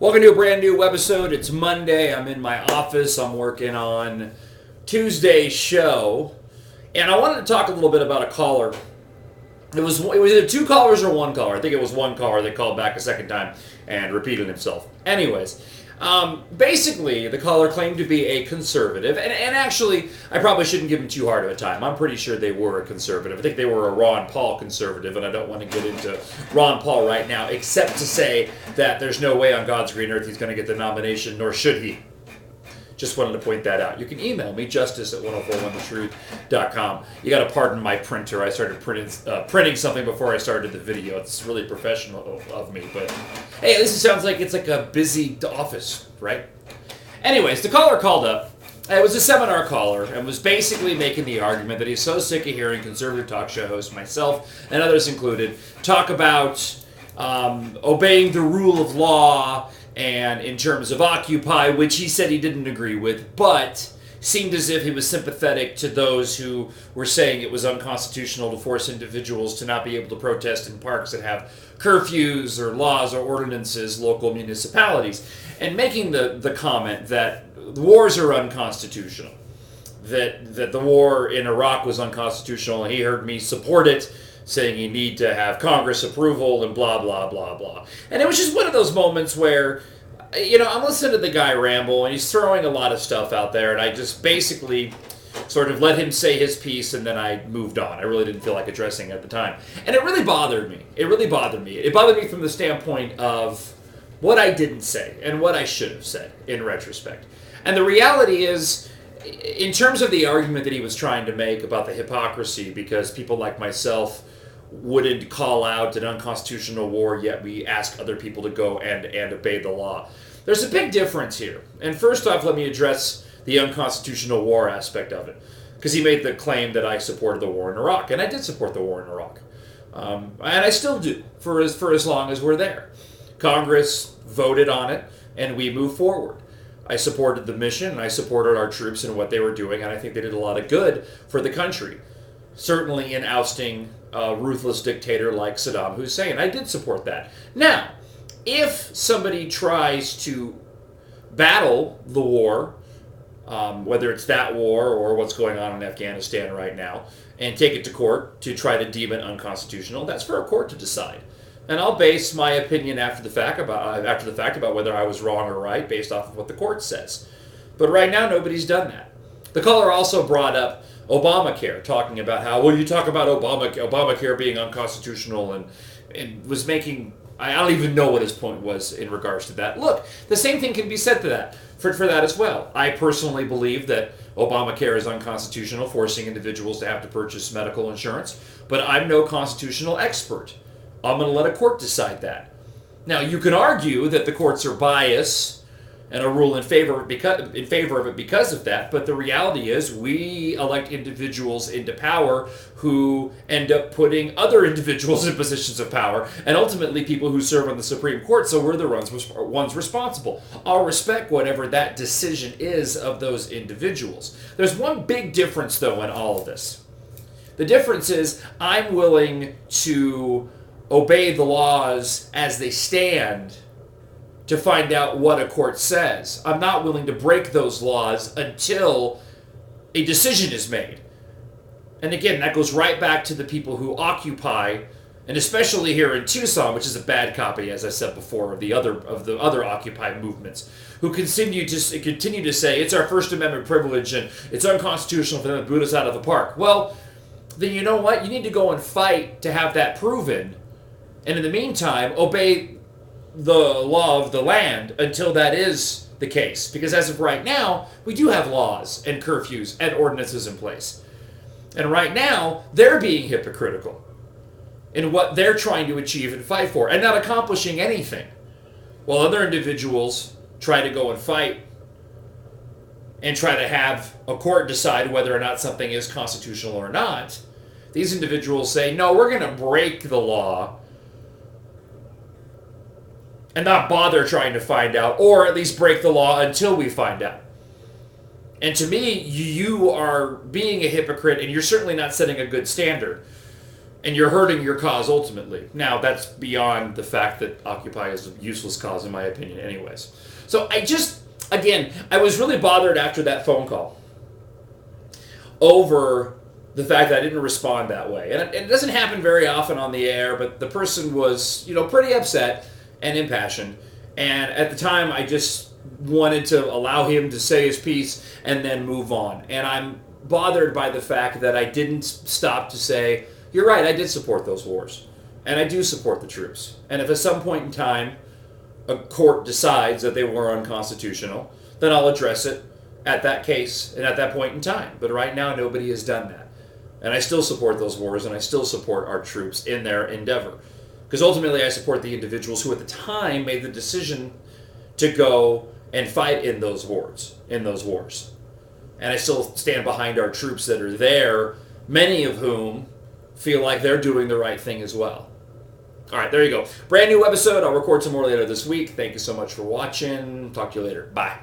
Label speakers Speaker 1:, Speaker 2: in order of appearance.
Speaker 1: Welcome to a brand new Webisode. It's Monday. I'm in my office. I'm working on Tuesday's show. And I wanted to talk a little bit about a caller. It was either two callers or one caller. I think it was one caller that called back a second time and repeated himself. Anyways, basically, the caller claimed to be a conservative. And actually, I probably shouldn't give him too hard of a time. I'm pretty sure they were a conservative. I think they were a Ron Paul conservative, and I don't want to get into Ron Paul right now, except to say that there's no way on God's green earth he's going to get the nomination, nor should he. Just wanted to point that out. You can email me, justice@1041thetruth.com. You got to pardon my printer. I started printing something before I started the video. It's really professional of me, but hey, at least it sounds like it's like a busy office, right? Anyways, the caller called up. It was a seminar caller and was basically making the argument that he's so sick of hearing conservative talk show hosts, myself and others included, talk about obeying the rule of law and in terms of Occupy, which he said he didn't agree with, but seemed as if he was sympathetic to those who were saying it was unconstitutional to force individuals to not be able to protest in parks that have curfews or laws or ordinances, local municipalities, and making the comment that the wars are unconstitutional, that the war in Iraq was unconstitutional, and he heard me support it, saying you need to have Congress approval and blah, blah, blah, blah. And it was just one of those moments where, I'm listening to the guy ramble, and he's throwing a lot of stuff out there, and I just basically sort of let him say his piece, and then I moved on. I really didn't feel like addressing it at the time. And it really bothered me. It bothered me from the standpoint of what I didn't say and what I should have said in retrospect. And the reality is, in terms of the argument that he was trying to make about the hypocrisy, because people like myself wouldn't call out an unconstitutional war, yet we ask other people to go and obey the law. There's a big difference here. And first off, let me address the unconstitutional war aspect of it, because he made the claim that I supported the war in Iraq, and I did support the war in Iraq. And I still do, for as long as we're there. Congress voted on it, and we moved forward. I supported the mission, and I supported our troops and what they were doing, and I think they did a lot of good for the country. Certainly in ousting a ruthless dictator like Saddam Hussein. I did support that. Now, if somebody tries to battle the war, whether it's that war or what's going on in Afghanistan right now, and take it to court to try to deem it unconstitutional, that's for a court to decide. And I'll base my opinion after the fact about whether I was wrong or right based off of what the court says. But right now, nobody's done that. The caller also brought up Obamacare, talking about how, you talk about Obamacare being unconstitutional, and was making, I don't even know what his point was in regards to that. Look, the same thing can be said to that, for that as well. I personally believe that Obamacare is unconstitutional, forcing individuals to have to purchase medical insurance, but I'm no constitutional expert. I'm going to let a court decide that. Now, you can argue that the courts are biased and a rule in favor of it because of that, but the reality is we elect individuals into power who end up putting other individuals in positions of power, and ultimately people who serve on the Supreme Court, so we're the ones responsible. I'll respect whatever that decision is of those individuals. There's one big difference, though, in all of this. The difference is I'm willing to obey the laws as they stand to find out what a court says. I'm not willing to break those laws until a decision is made. And again, that goes right back to the people who occupy, and especially here in Tucson, which is a bad copy, as I said before, of the other Occupy movements, who continue to say it's our First Amendment privilege and it's unconstitutional for them to boot us out of the park. Well, then you know what? You need to go and fight to have that proven. And in the meantime, obey the law of the land until that is the case. Because as of right now, we do have laws and curfews and ordinances in place. And right now, they're being hypocritical in what they're trying to achieve and fight for, and not accomplishing anything. While other individuals try to go and fight and try to have a court decide whether or not something is constitutional or not, these individuals say, no, we're going to break the law and not bother trying to find out, or at least break the law until we find out. And to me, you are being a hypocrite, and you're certainly not setting a good standard. And you're hurting your cause ultimately. Now, that's beyond the fact that Occupy is a useless cause, in my opinion, anyways. So I was really bothered after that phone call over the fact that I didn't respond that way. And it doesn't happen very often on the air, but the person was, pretty upset and impassioned. And at the time, I just wanted to allow him to say his piece and then move on. And I'm bothered by the fact that I didn't stop to say, you're right, I did support those wars. And I do support the troops. And if at some point in time a court decides that they were unconstitutional, then I'll address it at that case and at that point in time. But right now, nobody has done that. And I still support those wars, and I still support our troops in their endeavor. Because ultimately, I support the individuals who at the time made the decision to go and fight in those wars. And I still stand behind our troops that are there, many of whom feel like they're doing the right thing as well. All right, there you go. Brand new episode. I'll record some more later this week. Thank you so much for watching. Talk to you later. Bye.